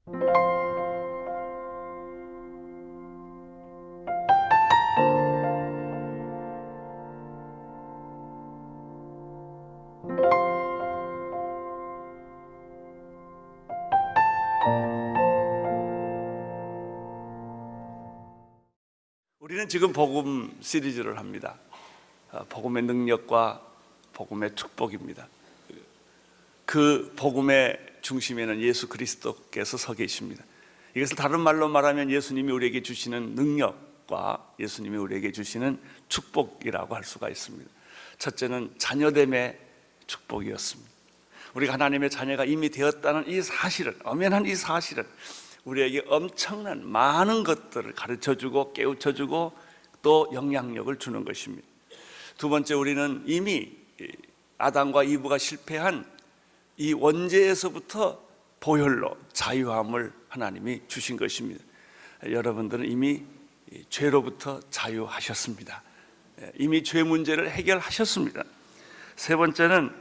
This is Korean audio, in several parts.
우리는 지금 복음 시리즈를 합니다. 복음의 능력과 복음의 축복입니다. 그 복음의 중심에는 예수 그리스도께서 서 계십니다. 이것을 다른 말로 말하면 예수님이 우리에게 주시는 능력과 예수님이 우리에게 주시는 축복이라고 할 수가 있습니다. 첫째는 자녀됨의 축복이었습니다. 우리가 하나님의 자녀가 이미 되었다는 이 사실은, 엄연한 이 사실은 우리에게 엄청난 많은 것들을 가르쳐주고 깨우쳐주고 또 영향력을 주는 것입니다. 두 번째, 우리는 이미 아담과 이브가 실패한 이 원죄에서부터 보혈로 자유함을 하나님이 주신 것입니다. 여러분들은 이미 죄로부터 자유하셨습니다. 이미 죄 문제를 해결하셨습니다. 세 번째는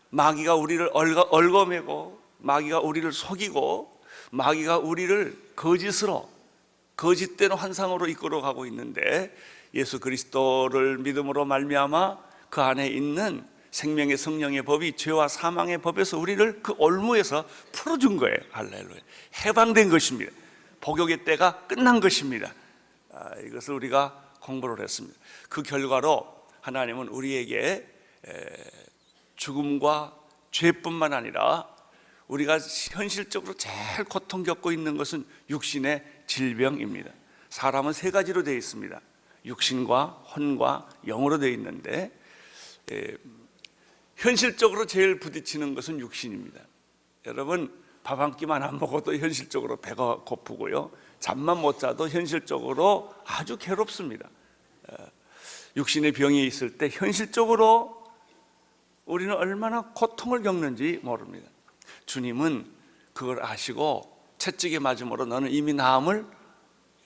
마귀가 우리를 얽어매고 마귀가 우리를 속이고 마귀가 우리를 거짓으로, 거짓된 환상으로 이끌어가고 있는데 예수 그리스도를 믿음으로 말미암아 그 안에 있는 생명의 성령의 법이 죄와 사망의 법에서 우리를 그 올무에서 풀어준 거예요. 할렐루야. 해방된 것입니다. 복역의 때가 끝난 것입니다. 이것을 우리가 공부를 했습니다. 그 결과로 하나님은 우리에게 죽음과 죄뿐만 아니라 우리가 현실적으로 제일 고통 겪고 있는 것은 육신의 질병입니다. 사람은 세 가지로 되어 있습니다. 육신과 혼과 영으로 되어 있는데 현실적으로 제일 부딪히는 것은 육신입니다. 여러분, 밥 한 끼만 안 먹어도 현실적으로 배가 고프고요, 잠만 못 자도 현실적으로 아주 괴롭습니다. 육신의 병이 있을 때 현실적으로 우리는 얼마나 고통을 겪는지 모릅니다. 주님은 그걸 아시고 채찍에 맞음으로 너는 이미 나음을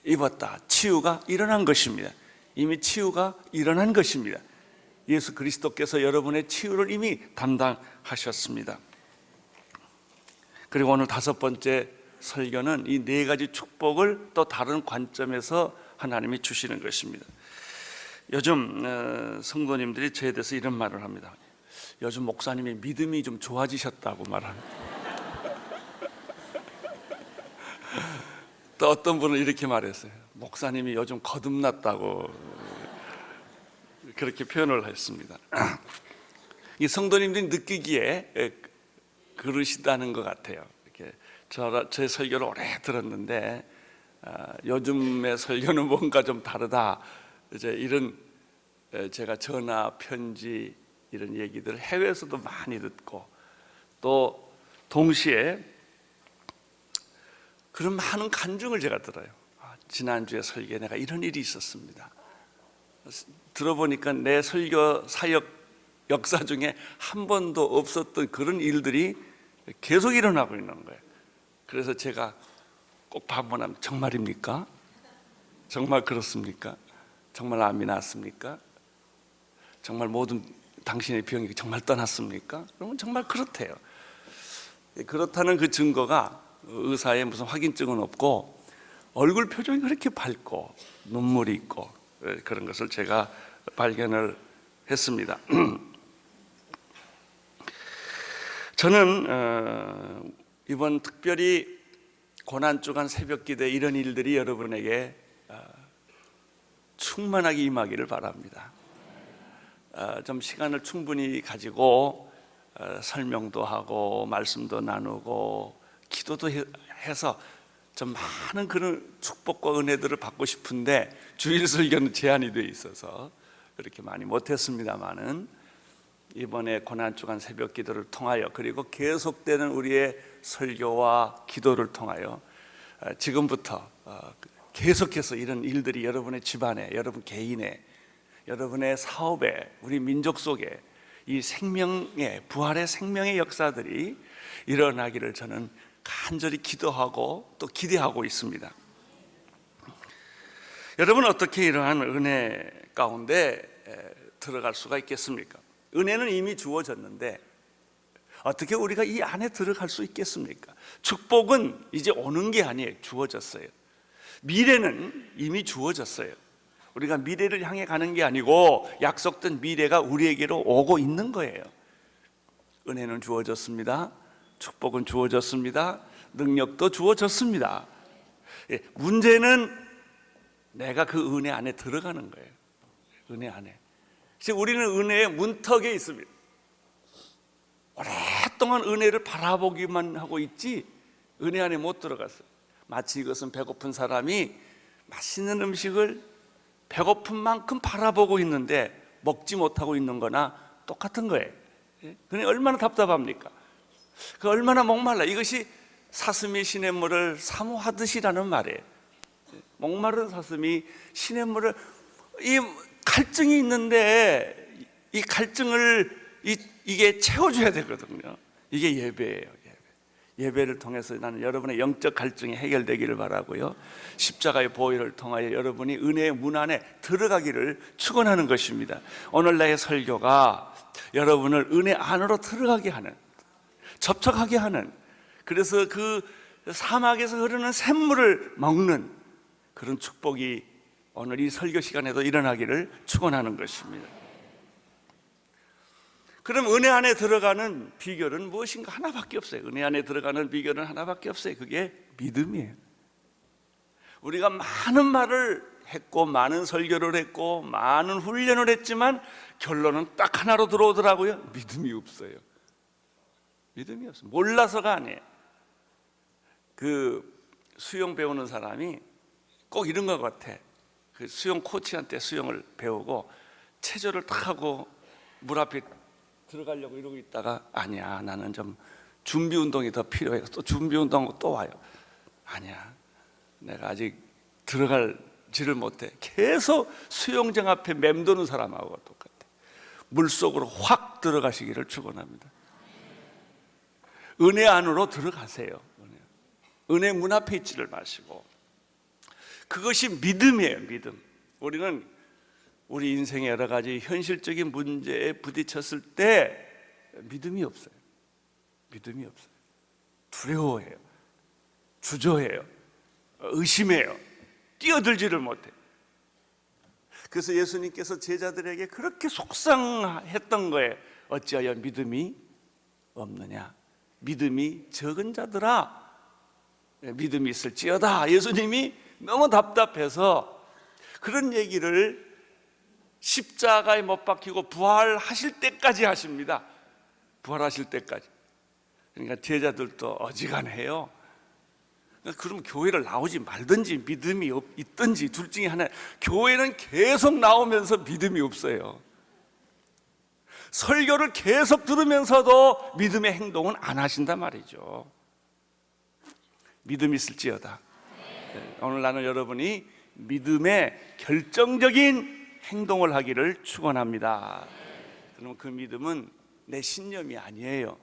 입었다. 치유가 일어난 것입니다. 이미 치유가 일어난 것입니다. 예수 그리스도께서 여러분의 치유를 이미 담당하셨습니다. 그리고 오늘 다섯 번째 설교는 이 네 가지 축복을 또 다른 관점에서 하나님이 주시는 것입니다. 요즘 성도님들이 저에 대해서 이런 말을 합니다. 요즘 목사님이 믿음이 좀 좋아지셨다고 말합니다. 또 어떤 분은 이렇게 말했어요. 목사님이 요즘 거듭났다고 그렇게 표현을 했습니다. 이 성도님들이 느끼기에 그러시다는 것 같아요. 이렇게 제 설교를 오래 들었는데 요즘의 설교는 뭔가 좀 다르다. 이제 이런 제가 전화, 편지 이런 얘기들을 해외에서도 많이 듣고 또 동시에 그런 많은 간증을 제가 들어요. 지난주에 설교에 내가 이런 일이 있었습니다. 들어보니까 내 설교 사역 역사 중에 한 번도 없었던 그런 일들이 계속 일어나고 있는 거예요. 그래서 제가 꼭 반문하면 정말입니까? 정말 그렇습니까? 정말 암이 났습니까? 정말 모든 당신의 병이 정말 떠났습니까? 그러면 정말 그렇대요. 그렇다는 그 증거가 의사의 무슨 확인증은 없고 얼굴 표정이 그렇게 밝고 눈물이 있고 그런 것을 제가 발견을 했습니다. 저는 이번 특별히 고난주간 새벽기도에 이런 일들이 여러분에게 충만하게 임하기를 바랍니다. 좀 시간을 충분히 가지고 설명도 하고 말씀도 나누고 기도도 해서 좀 많은 그런 축복과 은혜들을 받고 싶은데 주일 설교는 제한이 되어 있어서 그렇게 많이 못했습니다만은 이번에 고난주간 새벽 기도를 통하여 그리고 계속되는 우리의 설교와 기도를 통하여 지금부터 계속해서 이런 일들이 여러분의 집안에, 여러분 개인에, 여러분의 사업에, 우리 민족 속에 이 생명의, 부활의 생명의 역사들이 일어나기를 저는 간절히 기도하고 또 기대하고 있습니다. 여러분, 어떻게 이러한 은혜 가운데 들어갈 수가 있겠습니까? 은혜는 이미 주어졌는데 어떻게 우리가 이 안에 들어갈 수 있겠습니까? 축복은 이제 오는 게 아니에요. 주어졌어요. 미래는 이미 주어졌어요. 우리가 미래를 향해 가는 게 아니고 약속된 미래가 우리에게로 오고 있는 거예요. 은혜는 주어졌습니다. 축복은 주어졌습니다. 능력도 주어졌습니다. 문제는 내가 그 은혜 안에 들어가는 거예요. 은혜 안에. 지금 우리는 은혜의 문턱에 있습니다. 오랫동안 은혜를 바라보기만 하고 있지 은혜 안에 못 들어갔어요. 마치 이것은 배고픈 사람이 맛있는 음식을 배고픈 만큼 바라보고 있는데 먹지 못하고 있는 거나 똑같은 거예요. 그러니 얼마나 답답합니까? 그 얼마나 목말라. 이것이 사슴이 시냇물을 사모하듯이라는 말이에요. 목마른 사슴이 시냇물을, 이 갈증이 있는데 이 갈증을 이게 채워줘야 되거든요. 이게 예배예요. 예배를 통해서 나는 여러분의 영적 갈증이 해결되기를 바라고요, 십자가의 보혈을 통하여 여러분이 은혜의 문 안에 들어가기를 축원하는 것입니다. 오늘 나의 설교가 여러분을 은혜 안으로 들어가게 하는, 접촉하게 하는, 그래서 그 사막에서 흐르는 샘물을 먹는 그런 축복이 오늘 이 설교 시간에도 일어나기를 축원하는 것입니다. 그럼 은혜 안에 들어가는 비결은 무엇인가? 하나밖에 없어요. 은혜 안에 들어가는 비결은 하나밖에 없어요. 그게 믿음이에요. 우리가 많은 말을 했고 많은 설교를 했고 많은 훈련을 했지만 결론은 딱 하나로 들어오더라고요. 믿음이 없어요. 믿음이 없어요. 몰라서가 아니에요. 그 수영 배우는 사람이 꼭 이런 것 같아. 그 수영 코치한테 수영을 배우고 체조를 딱 하고 물 앞에 들어가려고 이러고 있다가 아니야, 나는 좀 준비 운동이 더 필요해. 또 준비 운동하고 또 와요. 아니야, 내가 아직 들어갈지를 못해. 계속 수영장 앞에 맴도는 사람하고 똑같아. 물속으로 확 들어가시기를 축원합니다. 은혜 안으로 들어가세요. 은혜 문 앞에 있지를 마시고. 그것이 믿음이에요. 믿음. 우리는 우리 인생의 여러 가지 현실적인 문제에 부딪혔을 때 믿음이 없어요. 믿음이 없어요. 두려워해요. 주저해요. 의심해요. 뛰어들지를 못해요. 그래서 예수님께서 제자들에게 그렇게 속상했던 거예요. 어찌하여 믿음이 없느냐? 믿음이 적은 자들아, 믿음이 있을지어다. 예수님이 너무 답답해서 그런 얘기를 십자가에 못 박히고 부활하실 때까지 하십니다. 부활하실 때까지. 그러니까 제자들도 어지간해요. 그럼 교회를 나오지 말든지 믿음이 있든지 둘 중에 하나. 교회는 계속 나오면서 믿음이 없어요. 설교를 계속 들으면서도 믿음의 행동은 안 하신단 말이죠. 믿음이 있을지어다. 오늘 나는 여러분이 믿음의 결정적인 행동을 하기를 축원합니다. 그럼 그 믿음은 내 신념이 아니에요.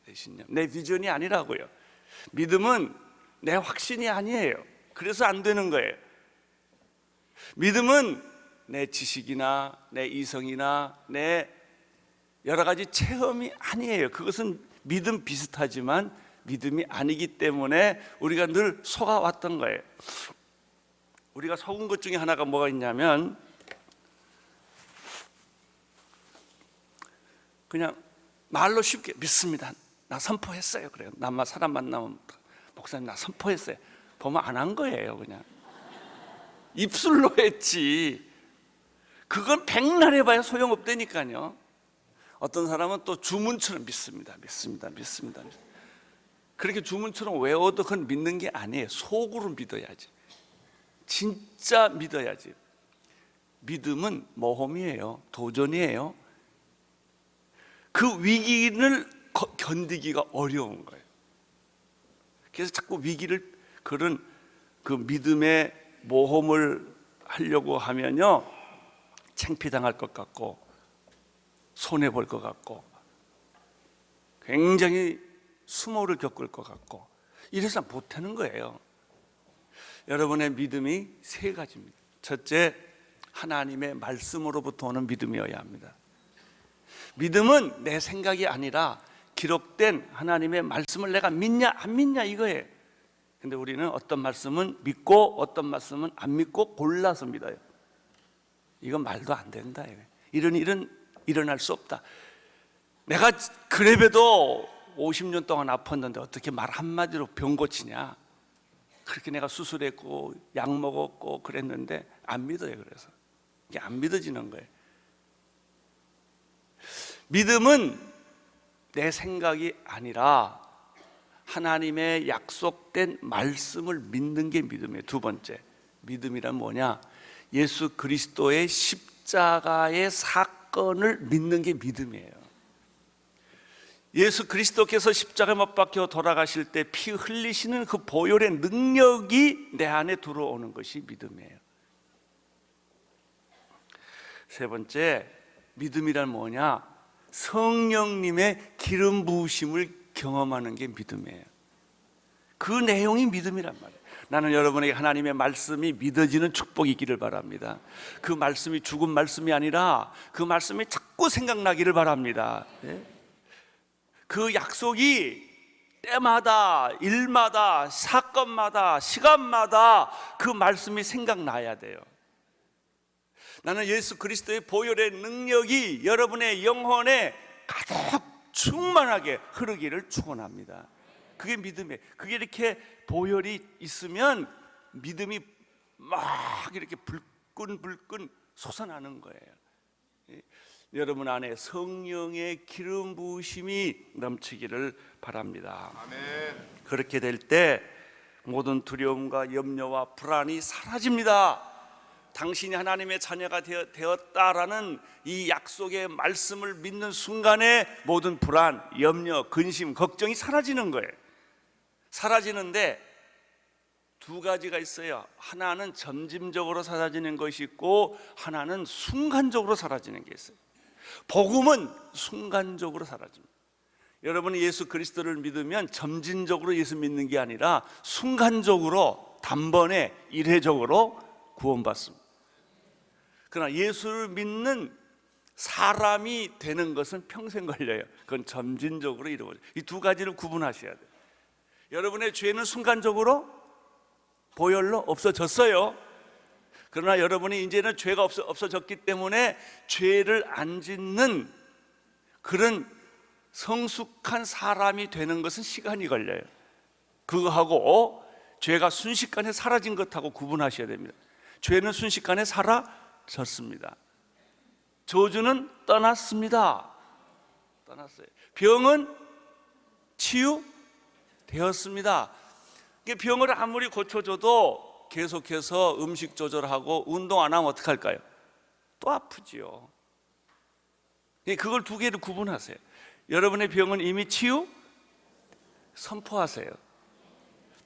내 신념, 내 비전이 아니라고요. 믿음은 내 확신이 아니에요. 그래서 안 되는 거예요. 믿음은 내 지식이나 내 이성이나 내 여러 가지 체험이 아니에요. 그것은 믿음 비슷하지만 믿음이 아니기 때문에 우리가 늘 속아왔던 거예요. 우리가 속은 것 중에 하나가 뭐가 있냐면 그냥 말로 쉽게 믿습니다. 나 선포했어요. 그래요. 나 사람 만나면 목사님 나 선포했어요. 보면 안 한 거예요. 그냥 입술로 했지. 그건 백날 해봐야 소용없다니까요. 어떤 사람은 또 주문처럼 믿습니다. 그렇게 주문처럼 외워도 그건 믿는 게 아니에요. 속으로 믿어야지. 진짜 믿어야지. 믿음은 모험이에요. 도전이에요. 그 위기를 견디기가 어려운 거예요. 그래서 자꾸 위기를, 그런 그 믿음의 모험을 하려고 하면요, 창피당할 것 같고 손해볼 것 같고 굉장히 수모를 겪을 것 같고 이래서 못하는 거예요. 여러분의 믿음이 세 가지입니다. 첫째, 하나님의 말씀으로부터 오는 믿음이어야 합니다. 믿음은 내 생각이 아니라 기록된 하나님의 말씀을 내가 믿냐 안 믿냐 이거예요. 근데 우리는 어떤 말씀은 믿고 어떤 말씀은 안 믿고 골라서 믿어요. 이건 말도 안 된다. 이런 일은 일어날 수 없다. 내가 그래봬도 50년 동안 아팠는데 어떻게 말 한마디로 병 고치냐. 그렇게 내가 수술했고 약 먹었고 그랬는데 안 믿어요. 그래서 이게 안 믿어지는 거예요. 믿음은 내 생각이 아니라 하나님의 약속된 말씀을 믿는 게 믿음이에요. 두 번째, 믿음이란 뭐냐? 예수 그리스도의 십자가의 사건을 믿는 게 믿음이에요. 예수 그리스도께서 십자가에 못 박혀 돌아가실 때 피 흘리시는 그 보혈의 능력이 내 안에 들어오는 것이 믿음이에요. 세 번째, 믿음이란 뭐냐? 성령님의 기름 부으심을 경험하는 게 믿음이에요. 그 내용이 믿음이란 말이에요. 나는 여러분에게 하나님의 말씀이 믿어지는 축복이 있기를 바랍니다. 그 말씀이 죽은 말씀이 아니라 그 말씀이 자꾸 생각나기를 바랍니다. 그 약속이 때마다, 일마다, 사건마다, 시간마다 그 말씀이 생각나야 돼요. 나는 예수 그리스도의 보혈의 능력이 여러분의 영혼에 가득 충만하게 흐르기를 축원합니다. 그게 믿음이에요. 그게 이렇게 보혈이 있으면 믿음이 막 이렇게 불끈불끈 솟아나는 거예요. 여러분 안에 성령의 기름 부으심이 넘치기를 바랍니다. 아멘. 그렇게 될 때 모든 두려움과 염려와 불안이 사라집니다. 당신이 하나님의 자녀가 되었다라는 이 약속의 말씀을 믿는 순간에 모든 불안, 염려, 근심, 걱정이 사라지는 거예요. 사라지는데 두 가지가 있어요. 하나는 점진적으로 사라지는 것이 있고 하나는 순간적으로 사라지는 게 있어요. 복음은 순간적으로 사라집니다. 여러분이 예수 그리스도를 믿으면 점진적으로 예수 믿는 게 아니라 순간적으로 단번에 일회적으로 구원받습니다. 그러나 예수를 믿는 사람이 되는 것은 평생 걸려요. 그건 점진적으로 이루어져요. 이 두 가지를 구분하셔야 돼요. 여러분의 죄는 순간적으로 보혈로 없어졌어요. 그러나 여러분이 이제는 죄가 없어졌기 때문에 죄를 안 짓는 그런 성숙한 사람이 되는 것은 시간이 걸려요. 그거하고 죄가 순식간에 사라진 것하고 구분하셔야 됩니다. 죄는 순식간에 사라졌습니다. 저주는 떠났습니다. 떠났어요. 병은 치유되었습니다. 병을 아무리 고쳐줘도 계속해서 음식 조절하고 운동 안 하면 어떡할까요? 또 아프지요. 그걸 두 개를 구분하세요. 여러분의 병은 이미 치유 선포하세요.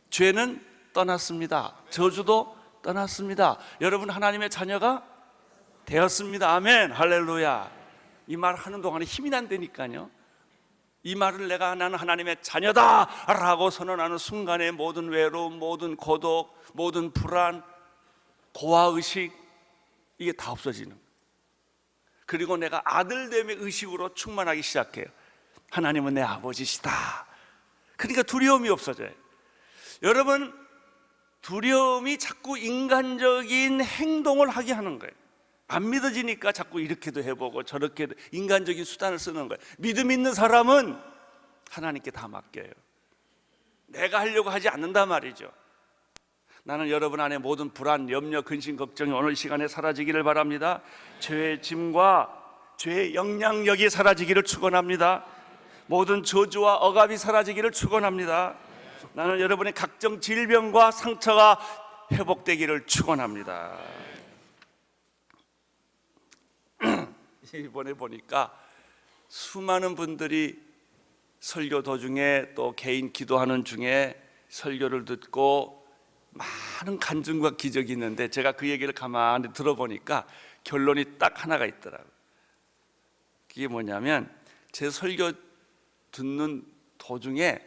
죄는 떠났습니다. 저주도 떠났습니다. 여러분 하나님의 자녀가 되었습니다. 아멘. 할렐루야. 이 말 하는 동안에 힘이 난다니까요. 이 말을 내가 나는 하나님의 자녀다 라고 선언하는 순간에 모든 외로움, 모든 고독, 모든 불안, 고아의식 이게 다 없어지는 거예요. 그리고 내가 아들됨의 의식으로 충만하기 시작해요. 하나님은 내 아버지시다. 그러니까 두려움이 없어져요. 여러분, 두려움이 자꾸 인간적인 행동을 하게 하는 거예요. 안 믿어지니까 자꾸 이렇게도 해보고 저렇게도 인간적인 수단을 쓰는 거예요. 믿음 있는 사람은 하나님께 다 맡겨요. 내가 하려고 하지 않는단 말이죠. 나는 여러분 안에 모든 불안, 염려, 근심, 걱정이 오늘 시간에 사라지기를 바랍니다. 죄의 짐과 죄의 영향력이 사라지기를 축원합니다. 모든 저주와 억압이 사라지기를 축원합니다. 나는 여러분의 각종 질병과 상처가 회복되기를 축원합니다. 이번에 보니까 수많은 분들이 설교 도중에 또 개인 기도하는 중에 설교를 듣고 많은 간증과 기적이 있는데 제가 그 얘기를 가만히 들어보니까 결론이 딱 하나가 있더라고요. 그게 뭐냐면 제 설교 듣는 도중에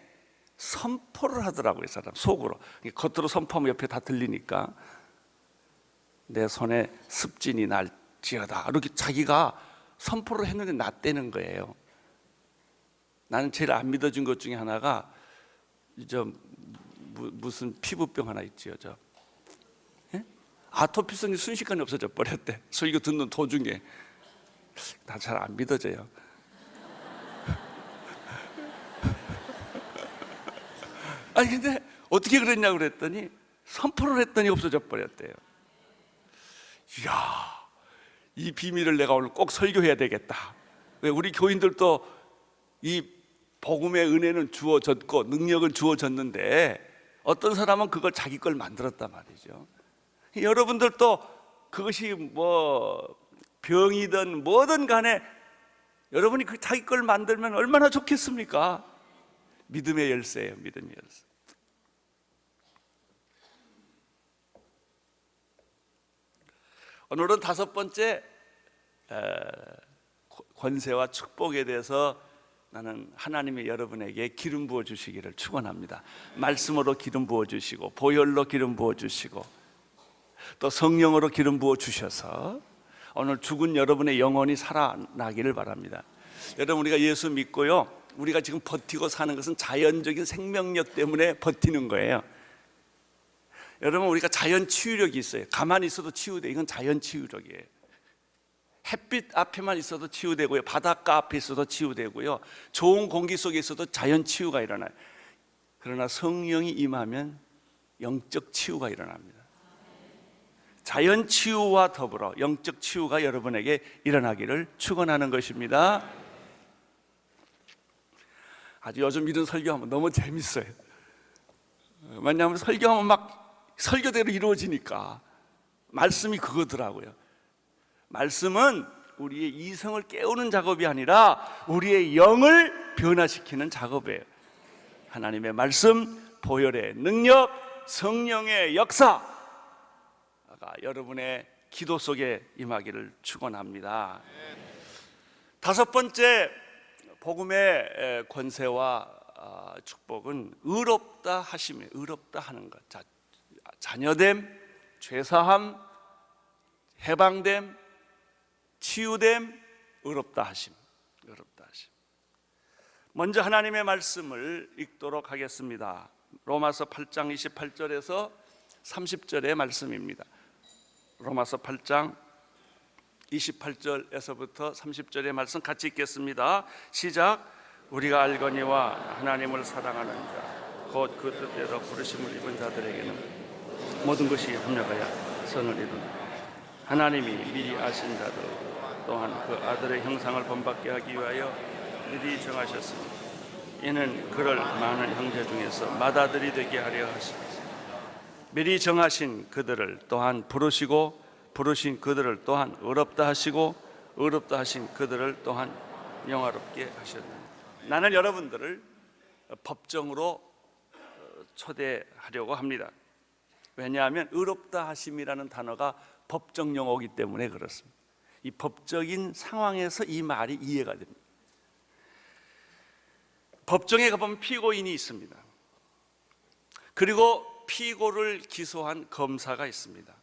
선포를 하더라고요. 이 사람 속으로. 겉으로 선포하면 옆에 다 들리니까 내 손에 습진이 날지어다 이렇게 자기가 선포를 했는데 낫대는 거예요. 나는 제일 안 믿어준 것 중에 하나가 무슨 피부병 하나 있지요. 예? 아토피성이 순식간에 없어져 버렸대. 설교 듣는 도중에. 나 잘 안 믿어져요. 아니 근데 어떻게 그랬냐고 그랬더니 선포를 했더니 없어져 버렸대요. 이야, 이 비밀을 내가 오늘 꼭 설교해야 되겠다. 왜 우리 교인들도 이 복음의 은혜는 주어졌고 능력은 주어졌는데 어떤 사람은 그걸 자기 걸 만들었단 말이죠. 여러분들도 그것이 뭐 병이든 뭐든 간에 여러분이 그 자기 걸 만들면 얼마나 좋겠습니까? 믿음의 열쇠예요. 믿음의 열쇠. 오늘은 다섯 번째 권세와 축복에 대해서 나는 하나님이 여러분에게 기름 부어 주시기를 축원합니다. 말씀으로 기름 부어 주시고 보혈로 기름 부어 주시고 또 성령으로 기름 부어 주셔서 오늘 죽은 여러분의 영혼이 살아나기를 바랍니다. 여러분, 우리가 예수 믿고요, 우리가 지금 버티고 사는 것은 자연적인 생명력 때문에 버티는 거예요. 여러분, 우리가 자연 치유력이 있어요. 가만히 있어도 치유돼. 이건 자연 치유력이에요. 햇빛 앞에만 있어도 치유되고요, 바닷가 앞에 있어도 치유되고요, 좋은 공기 속에 있어도 자연 치유가 일어나요. 그러나 성령이 임하면 영적 치유가 일어납니다. 자연 치유와 더불어 영적 치유가 여러분에게 일어나기를 축원하는 것입니다. 아주 요즘 이런 설교하면 너무 재밌어요. 왜냐하면 설교하면 막 설교대로 이루어지니까. 말씀이 그거더라고요. 말씀은 우리의 이성을 깨우는 작업이 아니라 우리의 영을 변화시키는 작업이에요. 하나님의 말씀, 보혈의 능력, 성령의 역사가 여러분의 기도 속에 임하기를 축원합니다. 다섯 번째 복음의 권세와 축복은 의롭다 하심이에요. 의롭다 하는 것. 자녀됨, 죄사함, 해방됨, 치유됨, 의롭다 하심. 의롭다 하심. 먼저 하나님의 말씀을 읽도록 하겠습니다. 로마서 8장 28절에서 30절의 말씀입니다. 로마서 8장 28절에서부터 30절의 말씀 같이 읽겠습니다. 시작. 우리가 알거니와 하나님을 사랑하는 자 곧 그 뜻대로 부르심을 입은 자들에게는 모든 것이 합력하여 선을 이룬다. 하나님이 미리 아신 자들 또한 그 아들의 형상을 본받게 하기 위하여 미리 정하셨습니다. 이는 그를 많은 형제 중에서 맏아들이 되게 하려 하십니다. 미리 정하신 그들을 또한 부르시고 부르신 그들을 또한 의롭다 하시고 의롭다 하신 그들을 또한 영화롭게 하셨다. 나는 여러분들을 법정으로 초대하려고 합니다. 왜냐하면 의롭다 하심이라는 단어가 법정 용어이기 때문에 그렇습니다. 이 법적인 상황에서 이 말이 이해가 됩니다. 법정에 가보면 피고인이 있습니다. 그리고 피고를 기소한 검사가 있습니다.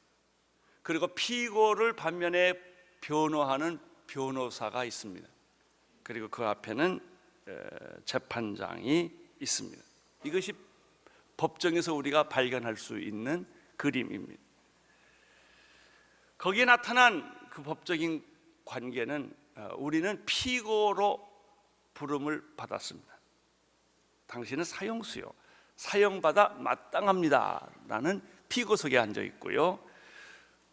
그리고 피고를 반면에 변호하는 변호사가 있습니다. 그리고 그 앞에는 재판장이 있습니다. 이것이 법정에서 우리가 발견할 수 있는 그림입니다. 거기에 나타난 그 법적인 관계는 우리는 피고로 부름을 받았습니다. 당신은 사형수요, 사형받아 마땅합니다 라는 피고석에 앉아 있고요,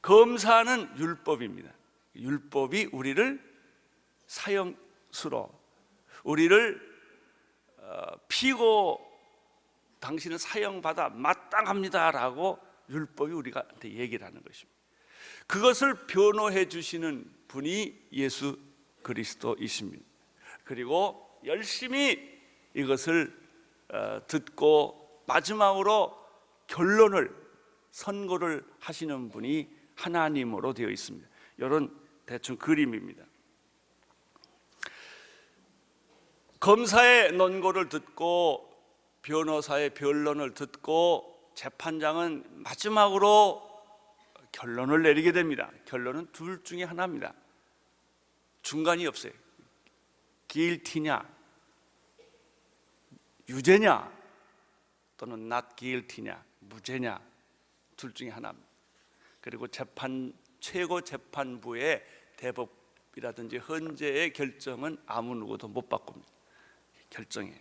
검사는 율법입니다. 율법이 우리를 사형수로, 우리를 피고 당신은 사형받아 마땅합니다 라고 율법이 우리한테 얘기를 하는 것입니다. 그것을 변호해 주시는 분이 예수 그리스도이십니다. 그리고 열심히 이것을 듣고 마지막으로 결론을, 선고를 하시는 분이 하나님으로 되어 있습니다. 이런 대충 그림입니다. 검사의 논고를 듣고 변호사의 변론을 듣고 재판장은 마지막으로 결론을 내리게 됩니다. 결론은 둘 중에 하나입니다. 중간이 없어요. guilty냐 유죄냐 또는 not guilty냐, 무죄냐, 둘 중에 하나입니다. 그리고 최고 재판부의 대법이라든지 헌재의 결정은 아무 누구도 못 바꿉니다. 결정에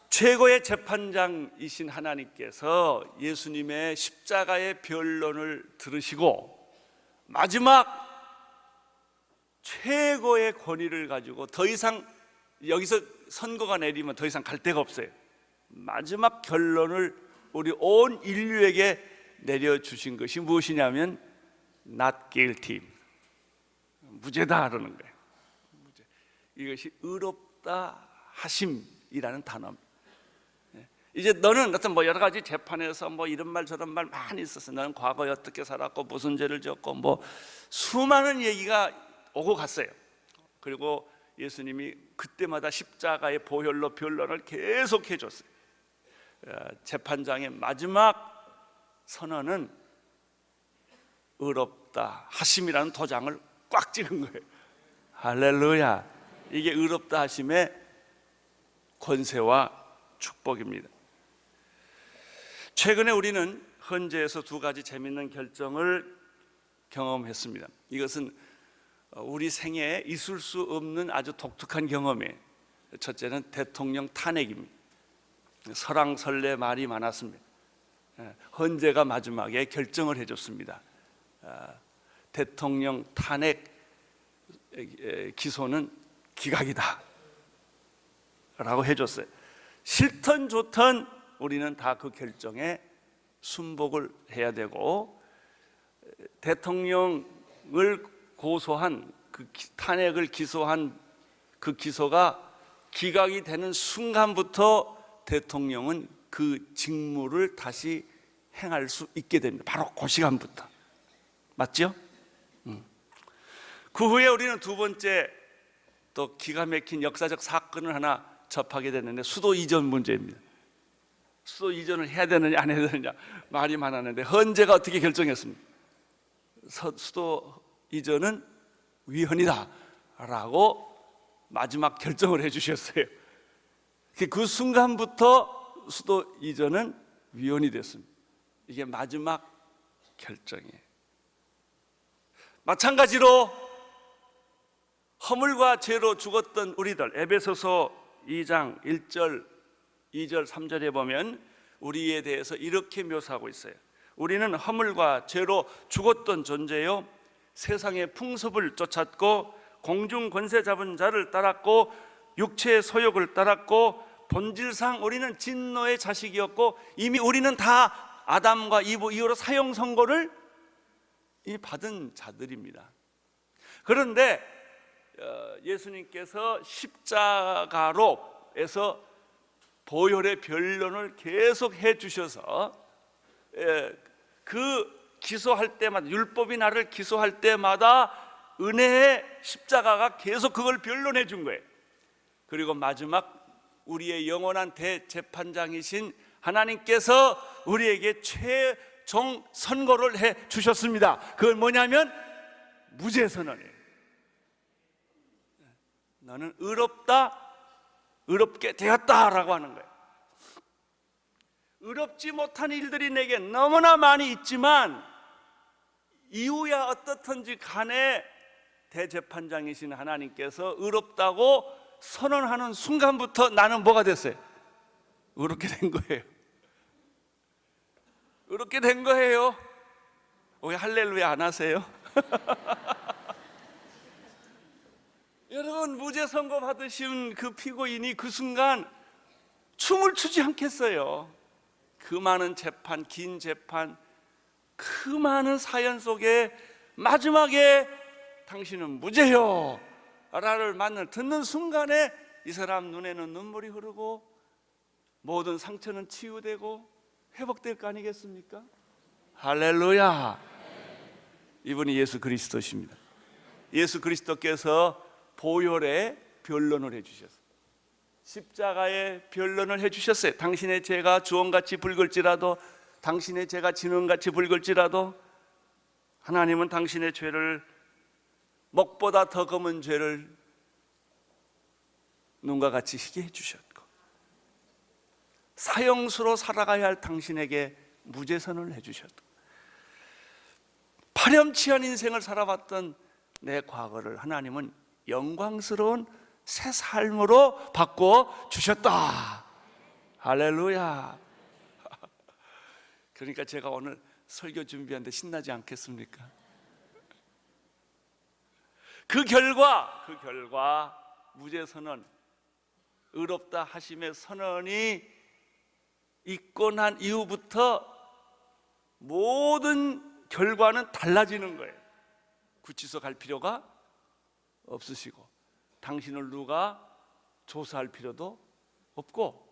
최고의 재판장이신 하나님께서 예수님의 십자가의 변론을 들으시고 마지막 최고의 권위를 가지고 더 이상 여기서 선고가 내리면 더 이상 갈 데가 없어요. 마지막 결론을 우리 온 인류에게 내려주신 것이 무엇이냐면 not guilty, 무죄다 그러는 거예요. 무죄. 이것이 의롭다 하심이라는 단어입니다. 이제 너는 어떤 여러 가지 재판에서 이런 말 저런 말 많이 있었어. 너는 과거에 어떻게 살았고 무슨 죄를 지었고 수많은 얘기가 오고 갔어요. 그리고 예수님이 그때마다 십자가의 보혈로 변론을 계속 해줬어요. 재판장의 마지막 선언은 의롭다 하심이라는 도장을 꽉 찍은 거예요. 할렐루야. 이게 의롭다 하심의 권세와 축복입니다. 최근에 우리는 헌재에서 두 가지 재미있는 결정을 경험했습니다. 이것은 우리 생애에 있을 수 없는 아주 독특한 경험이에요. 첫째는 대통령 탄핵입니다. 설왕설래 말이 많았습니다. 헌재가 마지막에 결정을 해줬습니다. 대통령 탄핵 기소는 기각이다 라고 해줬어요. 싫든 좋든 우리는 다 그 결정에 순복을 해야 되고, 대통령을 고소한 그 탄핵을 기소한 그 기소가 기각이 되는 순간부터 대통령은 그 직무를 다시 행할 수 있게 됩니다. 바로 그 시간부터. 맞죠? 그 후에 우리는 두 번째 또 기가 막힌 역사적 사건을 하나 접하게 되는데, 수도 이전 문제입니다. 수도 이전을 해야 되느냐 안 해야 되느냐 말이 많았는데, 헌재가 어떻게 결정했습니까? 수도 이전은 위헌이다 라고 마지막 결정을 해주셨어요. 그 순간부터 수도 이전은 위헌이 됐습니다. 이게 마지막 결정이에요. 마찬가지로 허물과 죄로 죽었던 우리들, 에베소서 2장 1절, 2절, 3절에 보면 우리에 대해서 이렇게 묘사하고 있어요. 우리는 허물과 죄로 죽었던 존재요, 세상의 풍습을 쫓았고 공중 권세 잡은 자를 따랐고 육체의 소욕을 따랐고 본질상 우리는 진노의 자식이었고 이미 우리는 다 아담과 이브 이후로 사형 선고를 받은 자들입니다. 그런데 예수님께서 십자가로에서 보혈의 변론을 계속 해주셔서 그 기소할 때마다, 율법이 나를 기소할 때마다 은혜의 십자가가 계속 그걸 변론해 준 거예요. 그리고 마지막 우리의 영원한 대재판장이신 하나님께서 우리에게 최종 선고를 해 주셨습니다. 그건 뭐냐면 무죄 선언이에요. 너는 의롭게 되었다라고 하는 거예요. 의롭지 못한 일들이 내게 너무나 많이 있지만 이유야 어떻든지 간에 대재판장이신 하나님께서 의롭다고 선언하는 순간부터 나는 뭐가 됐어요? 의롭게 된 거예요. 의롭게 된 거예요. 왜 할렐루야 안 하세요? 여러분, 무죄 선고 받으신 그 피고인이 그 순간 춤을 추지 않겠어요? 그 많은 재판, 긴 재판, 그 많은 사연 속에 마지막에 당신은 무죄요 라를 듣는 순간에 이 사람 눈에는 눈물이 흐르고 모든 상처는 치유되고 회복될 거 아니겠습니까? 할렐루야. 이분이 예수 그리스도십니다. 예수 그리스도께서 보혈의 변론을 해주셨어요. 십자가의 변론을 해주셨어요. 당신의 죄가 주홍같이 붉을지라도, 당신의 죄가 진홍같이 붉을지라도 하나님은 당신의 죄를, 목보다 더 검은 죄를 눈과 같이 희게 해주셨고, 사형수로 살아가야 할 당신에게 무죄선을 해주셨고, 파렴치한 인생을 살아왔던 내 과거를 하나님은 영광스러운 새 삶으로 바꿔주셨다. 할렐루야. 그러니까 제가 오늘 설교 준비하는데 신나지 않겠습니까? 그 결과 무죄 선언, 의롭다 하심의 선언이 있고 난 이후부터 모든 결과는 달라지는 거예요. 구치소 갈 필요가 없으시고, 당신을 누가 조사할 필요도 없고,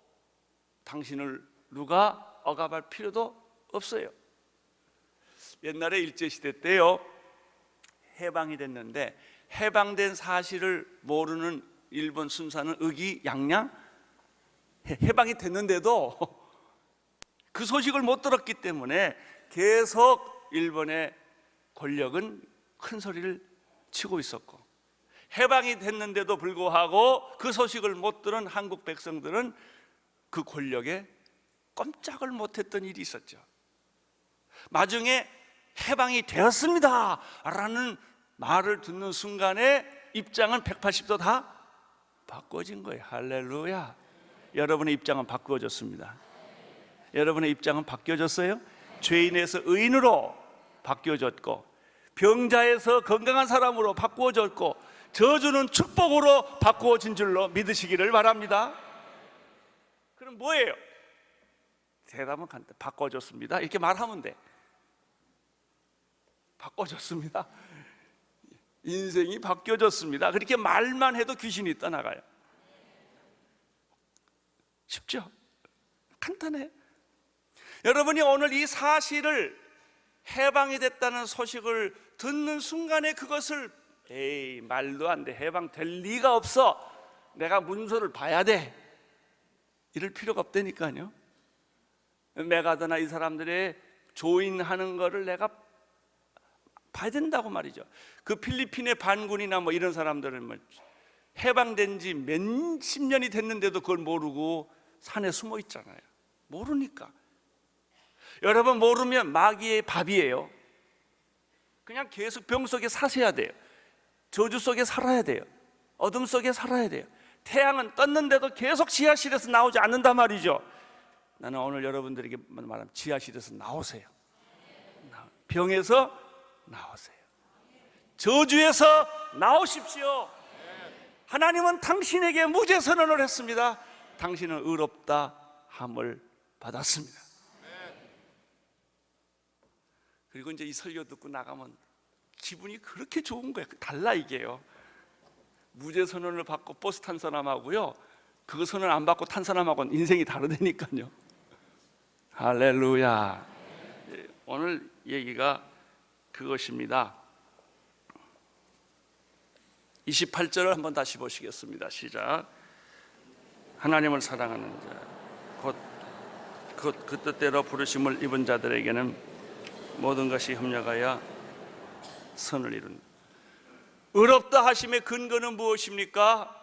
당신을 누가 억압할 필요도 없어요. 옛날에 일제시대 때요, 해방이 됐는데 해방된 사실을 모르는 일본 순사는 의기양양, 해방이 됐는데도 그 소식을 못 들었기 때문에 계속 일본의 권력은 큰 소리를 치고 있었고, 해방이 됐는데도 불구하고 그 소식을 못 들은 한국 백성들은 그 권력에 꼼짝을 못했던 일이 있었죠. 나중에 해방이 되었습니다 라는 말을 듣는 순간에 입장은 180도 다 바꿔진 거예요. 할렐루야. 여러분의 입장은 바꿔졌습니다. 여러분의 입장은 바뀌어졌어요? 죄인에서 의인으로 바뀌어졌고, 병자에서 건강한 사람으로 바꾸어졌고, 저주는 축복으로 바꾸어진 줄로 믿으시기를 바랍니다. 그럼 뭐예요? 대답은 간단해. 바꿔줬습니다. 이렇게 말하면 돼. 바꿔줬습니다. 인생이 바뀌어졌습니다. 그렇게 말만 해도 귀신이 떠나가요. 쉽죠? 간단해. 여러분이 오늘 이 사실을, 해방이 됐다는 소식을 듣는 순간에 그것을 에이, 말도 안 돼, 해방될 리가 없어, 내가 문서를 봐야 돼, 이럴 필요가 없다니까요. 메가더나 이 사람들의 조인하는 거를 내가 봐야 된다고 말이죠. 그 필리핀의 반군이나 뭐 이런 사람들은 뭐 해방된 지 몇십 년이 됐는데도 그걸 모르고 산에 숨어 있잖아요. 모르니까. 여러분, 모르면 마귀의 밥이에요. 그냥 계속 병 속에 사셔야 돼요. 저주 속에 살아야 돼요. 어둠 속에 살아야 돼요. 태양은 떴는데도 계속 지하실에서 나오지 않는단 말이죠. 나는 오늘 여러분들에게 말하면 지하실에서 나오세요. 병에서 나오세요. 저주에서 나오십시오. 하나님은 당신에게 무죄 선언을 했습니다. 당신은 의롭다 함을 받았습니다. 그리고 이제 이 설교 듣고 나가면 기분이 그렇게 좋은 거예요. 달라 이게요. 무죄 선언을 받고 버스 탄 사람하고요, 그 선언 안 받고 탄 사람하고는 인생이 다르다니까요. 할렐루야. 오늘 얘기가 그것입니다. 28절을 한번 다시 보시겠습니다. 시작. 하나님을 사랑하는 자, 곧 그 뜻대로 부르심을 입은 자들에게는 모든 것이 협력하여 선을 이룬다. 의롭다 하심의 근거는 무엇입니까?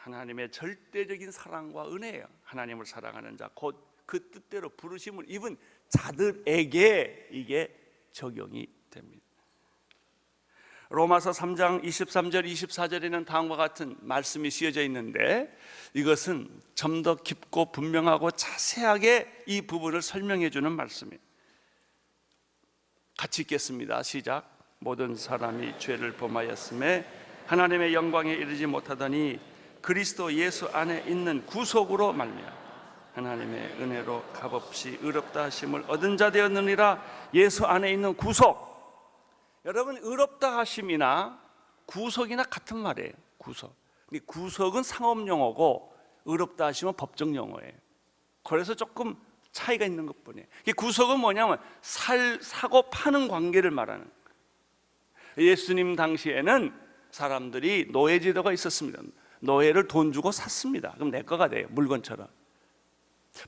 하나님의 절대적인 사랑과 은혜예요. 하나님을 사랑하는 자, 곧 그 뜻대로 부르심을 입은 자들에게 이게 적용이 됩니다. 로마서 3장 23절 24절에는 다음과 같은 말씀이 쓰여져 있는데, 이것은 좀 더 깊고 분명하고 자세하게 이 부분을 설명해 주는 말씀이에요. 같이 읽겠습니다. 시작. 모든 사람이 죄를 범하였음에 하나님의 영광에 이르지 못하더니 그리스도 예수 안에 있는 구속으로 말미암아 하나님의 은혜로 값없이 의롭다 하심을 얻은 자 되었느니라. 예수 안에 있는 구속. 여러분, 의롭다 하심이나 구속이나 같은 말이에요. 구속. 구속은 상업 용어고 의롭다 하심은 법정 용어예요. 그래서 조금 차이가 있는 것뿐이에요. 구속은 뭐냐면 사고 파는 관계를 말하는. 예수님 당시에는 사람들이 노예제도가 있었습니다. 노예를 돈 주고 샀습니다. 그럼 내 거가 돼요. 물건처럼.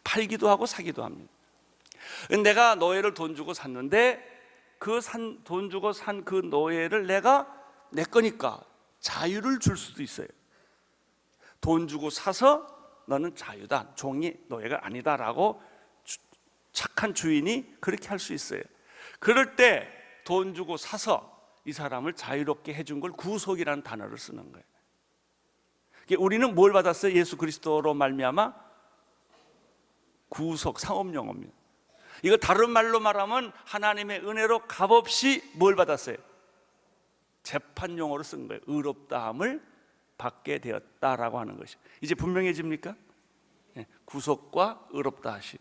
팔기도 하고 사기도 합니다. 내가 노예를 돈 주고 샀는데 돈 주고 산 그 노예를 내가 내 거니까 자유를 줄 수도 있어요. 돈 주고 사서 너는 자유다, 종이 노예가 아니다라고 착한 주인이 그렇게 할 수 있어요. 그럴 때 돈 주고 사서 이 사람을 자유롭게 해준 걸 구속이라는 단어를 쓰는 거예요. 우리는 뭘 받았어요? 예수 그리스도로 말미암아 구속, 상업용어입니다. 이거 다른 말로 말하면 하나님의 은혜로 값없이 뭘 받았어요? 재판용어로 쓴 거예요. 의롭다함을 받게 되었다라고 하는 것이. 이제 분명해집니까? 구속과 의롭다 하심.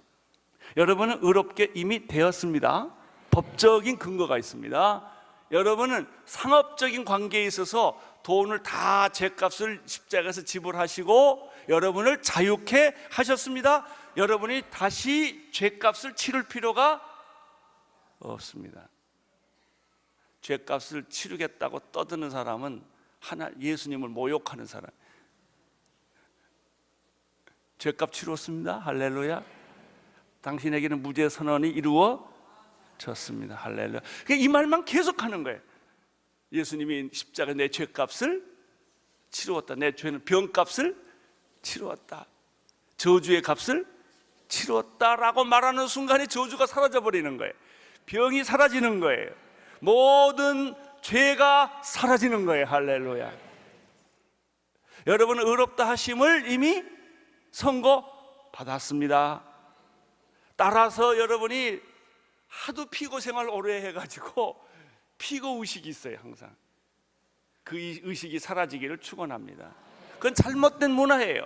여러분은 의롭게 이미 되었습니다. 법적인 근거가 있습니다. 여러분은 상업적인 관계에 있어서 돈을 다 죄값을 십자가에서 지불하시고 여러분을 자유케 하셨습니다. 여러분이 다시 죄값을 치를 필요가 없습니다. 죄값을 치르겠다고 떠드는 사람은 예수님을 모욕하는 사람. 죄값 치렀습니다. 할렐루야. 당신에게는 무죄 선언이 이루어졌습니다. 할렐루야. 이 말만 계속하는 거예요. 예수님이 십자가 내 죄값을 치루었다. 내 죄는 병값을 치루었다. 저주의 값을 치루었다라고 말하는 순간에 저주가 사라져 버리는 거예요. 병이 사라지는 거예요. 모든 죄가 사라지는 거예요. 할렐루야. 여러분은 의롭다 하심을 이미 선고받았습니다. 따라서 여러분이 하도 피고 생활 오래 해가지고 피고 의식이 있어요. 항상 그 의식이 사라지기를 축원합니다. 그건 잘못된 문화예요.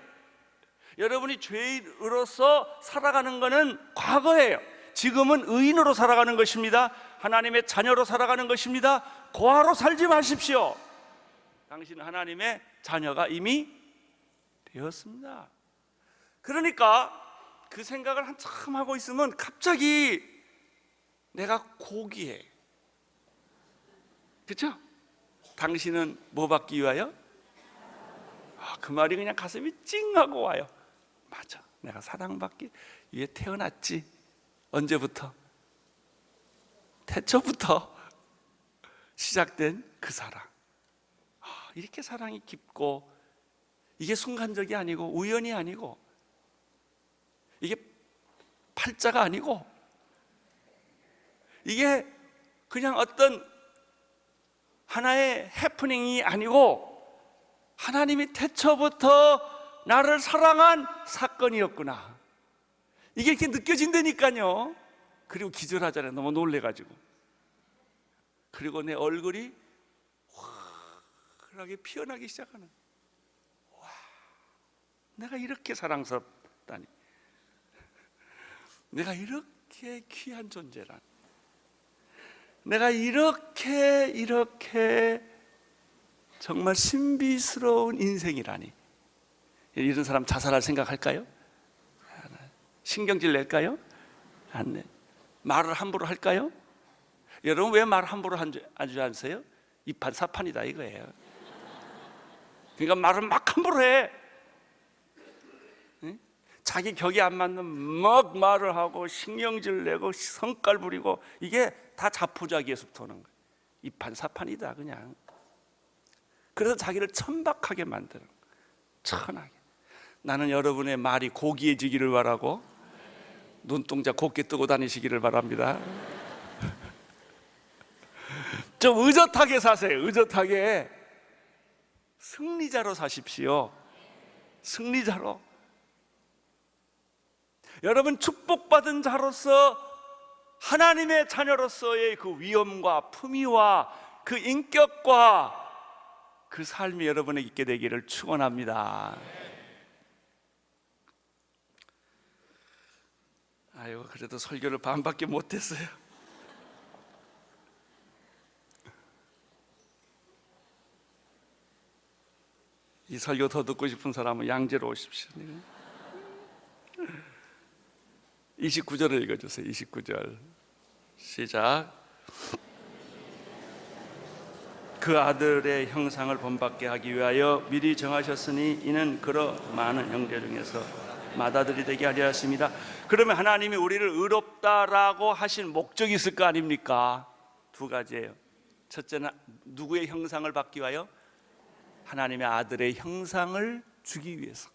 여러분이 죄인으로서 살아가는 것은 과거예요. 지금은 의인으로 살아가는 것입니다. 하나님의 자녀로 살아가는 것입니다. 고아로 살지 마십시오. 당신은 하나님의 자녀가 이미 되었습니다. 그러니까 그 생각을 한참 하고 있으면 갑자기 내가 고귀해. 그렇죠? 당신은 뭐 받기 위하여? 그 말이 그냥 가슴이 찡하고 와요. 맞아, 내가 사랑받기 위해 태어났지. 언제부터? 태초부터 시작된 그 사랑. 이렇게 사랑이 깊고, 이게 순간적이 아니고 우연이 아니고, 이게 팔자가 아니고, 이게 그냥 어떤 하나의 해프닝이 아니고 하나님이 태초부터 나를 사랑한 사건이었구나. 이게 이렇게 느껴진다니까요. 그리고 기절하잖아요. 너무 놀래가지고. 그리고 내 얼굴이 환하게 피어나기 시작하는. 와, 내가 이렇게 사랑스럽다니. 내가 이렇게 귀한 존재란. 내가 이렇게 정말 신비스러운 인생이라니. 이런 사람 자살할 생각할까요? 신경질 낼까요? 안 내. 말을 함부로 할까요? 여러분 왜 말 함부로 하지 않으세요? 이판사판이다 이거예요. 그러니까 말을 막 함부로 해. 자기 격이 안 맞는 막 말을 하고 신경질 내고 성깔 부리고, 이게 다 자포자기에서부터 오는 거예요. 이판사판이다 그냥. 그래서 자기를 천박하게 만드는 거예요. 천하게. 나는 여러분의 말이 고귀해지기를 바라고 눈동자 곱게 뜨고 다니시기를 바랍니다. 좀 의젓하게 사세요. 의젓하게. 승리자로 사십시오. 승리자로. 여러분 축복받은 자로서, 하나님의 자녀로서의 그 위엄과 품위와 그 인격과 그 삶이 여러분에게 있게 되기를 축원합니다. 아유, 그래도 설교를 반밖에 못했어요. 이 설교 더 듣고 싶은 사람은 양재로 오십시오. 29절을 읽어주세요. 29절 시작. 그 아들의 형상을 본받게 하기 위하여 미리 정하셨으니 이는 그러 많은 형제 중에서 맏아들이 되게 하려 하십니다. 그러면 하나님이 우리를 의롭다라고 하신 목적이 있을 거 아닙니까? 두 가지예요. 첫째는 누구의 형상을 받기 위하여? 하나님의 아들의 형상을 주기 위해서.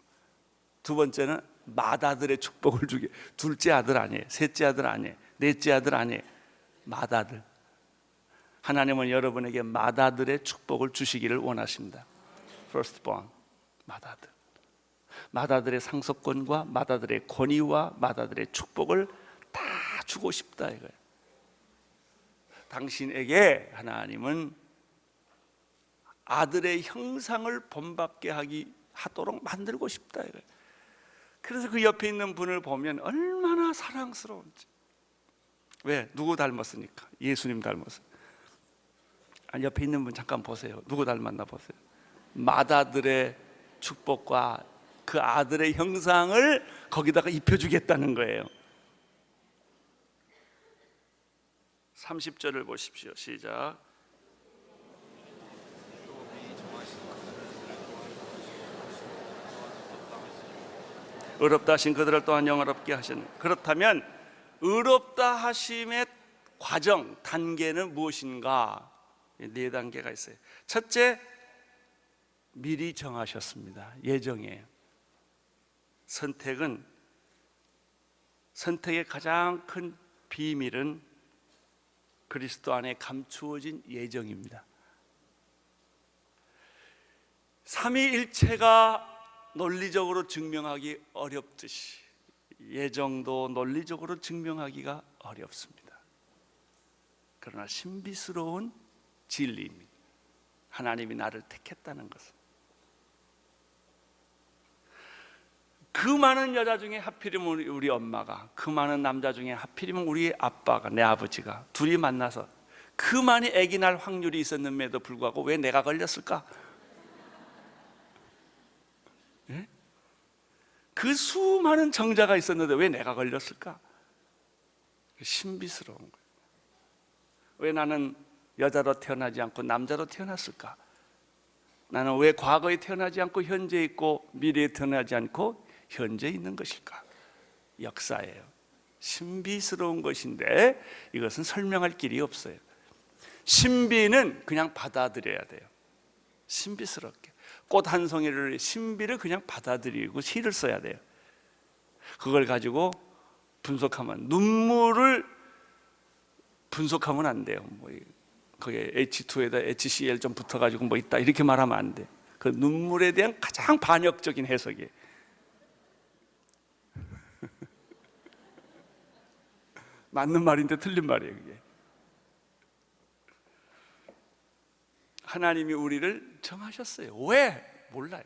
두 번째는 맏아들의 축복을 주기. 둘째 아들 아니에요, 셋째 아들 아니에요, 넷째 아들 아니에요, 맏아들. 하나님은 여러분에게 맏아들의 축복을 주시기를 원하십니다. Firstborn, 맏아들. 맏아들의 상속권과 맏아들의 권위와 맏아들의 축복을 다 주고 싶다 이거예요. 당신에게 하나님은 아들의 형상을 본받게 하도록 만들고 싶다 이거예요. 그래서 그 옆에 있는 분을 보면 얼마나 사랑스러운지. 왜? 누구 닮았으니까? 예수님 닮았어요. 아니, 옆에 있는 분 잠깐 보세요. 누구 닮았나 보세요. 맏아들의 축복과 그 아들의 형상을 거기다가 입혀주겠다는 거예요. 30절을 보십시오. 시작. 의롭다 하신 그들을 또한 영화롭게 하시는. 그렇다면 의롭다 하심의 과정, 단계는 무엇인가? 네 단계가 있어요. 첫째, 미리 정하셨습니다. 예정이에요. 선택의 가장 큰 비밀은 그리스도 안에 감추어진 예정입니다. 삼위일체가 논리적으로 증명하기 어렵듯이 예정도 논리적으로 증명하기가 어렵습니다. 그러나 신비스러운 진리입니다. 하나님이 나를 택했다는 것은. 그 많은 여자 중에 하필이면 우리 엄마가, 그 많은 남자 중에 하필이면 우리 아빠가, 내 아버지가 둘이 만나서 그 많이 아기 날 확률이 있었음에도 불구하고 왜 내가 걸렸을까? 예? 그 수많은 정자가 있었는데 왜 내가 걸렸을까? 신비스러운 거예요. 왜 나는 여자로 태어나지 않고 남자로 태어났을까? 나는 왜 과거에 태어나지 않고 현재에 있고 미래에 태어나지 않고 현재에 있는 것일까? 역사예요. 신비스러운 것인데 이것은 설명할 길이 없어요. 신비는 그냥 받아들여야 돼요. 신비스럽게. 꽃 한 송이를, 신비를 그냥 받아들이고 시를 써야 돼요. 그걸 가지고 분석하면, 눈물을 분석하면 안 돼요. 거기에 H2에다 HCl 좀 붙어가지고 뭐 있다 이렇게 말하면 안 돼. 그 눈물에 대한 가장 반역적인 해석이에요. 맞는 말인데 틀린 말이에요, 그게. 하나님이 우리를 정하셨어요. 왜? 몰라요.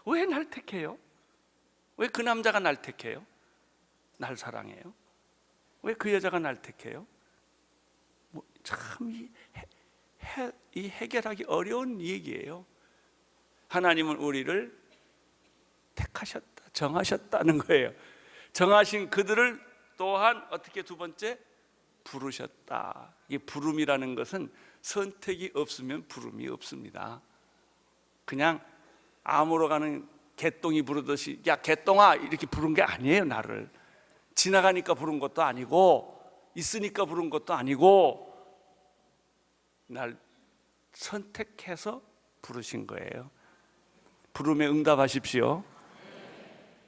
왜 날 택해요? 왜 그 남자가 날 택해요? 날 사랑해요? 왜 그 여자가 날 택해요? 참 이 해결하기 어려운 얘기예요. 하나님은 우리를 택하셨다, 정하셨다는 거예요. 정하신 그들을 또한 어떻게, 두 번째, 부르셨다. 이 부름이라는 것은 선택이 없으면 부름이 없습니다. 그냥 암으로 가는 개똥이 부르듯이 야 개똥아 이렇게 부른 게 아니에요. 나를 지나가니까 부른 것도 아니고 있으니까 부른 것도 아니고 날 선택해서 부르신 거예요. 부름에 응답하십시오.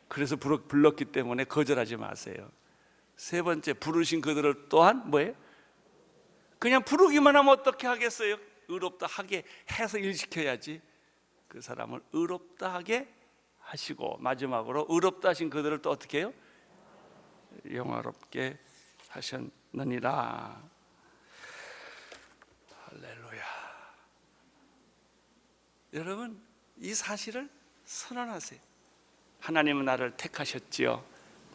그래서 불렀기 때문에 거절하지 마세요. 세 번째, 부르신 그들을 또한 뭐예요? 그냥 부르기만 하면 어떻게 하겠어요? 의롭다 하게 해서 일시켜야지. 그 사람을 의롭다 하게 하시고, 마지막으로 의롭다 하신 그들을 또 어떻게 해요? 영화롭게 하셨느니라. 할렐루야. 여러분, 이 사실을 선언하세요. 하나님은 나를 택하셨지요.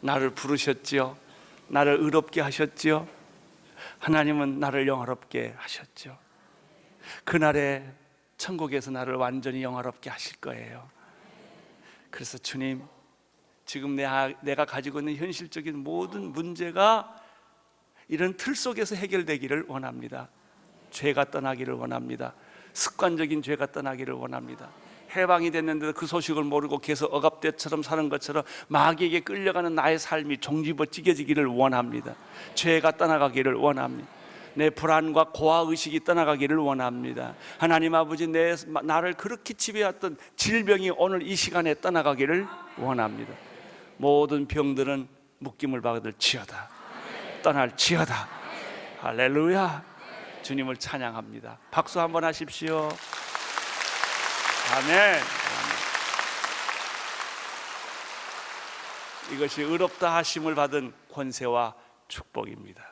나를 부르셨지요. 나를 의롭게 하셨지요. 하나님은 나를 영화롭게 하셨죠. 그날에 천국에서 나를 완전히 영화롭게 하실 거예요. 그래서 주님, 지금 내가 가지고 있는 현실적인 모든 문제가 이런 틀 속에서 해결되기를 원합니다. 죄가 떠나기를 원합니다. 습관적인 죄가 떠나기를 원합니다. 해방이 됐는데도 그 소식을 모르고 계속 억압대처럼 사는 것처럼 마귀에게 끌려가는 나의 삶이 종집어 찢겨지기를 원합니다. 죄가 떠나가기를 원합니다. 내 불안과 고아의식이 떠나가기를 원합니다. 하나님 아버지, 나를 그렇게 지배했던 질병이 오늘 이 시간에 떠나가기를 원합니다. 모든 병들은 묶임을 받을지어다, 떠날지어다. 할렐루야. 주님을 찬양합니다. 박수 한번 하십시오. 아멘. 이것이 의롭다 하심을 받은 권세와 축복입니다.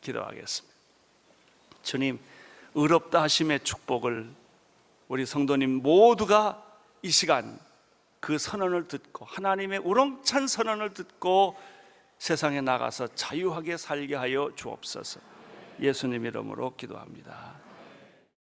기도하겠습니다. 주님, 의롭다 하심의 축복을 우리 성도님 모두가 이 시간 그 선언을 듣고, 하나님의 우렁찬 선언을 듣고 세상에 나가서 자유하게 살게 하여 주옵소서. 예수님 이름으로 기도합니다.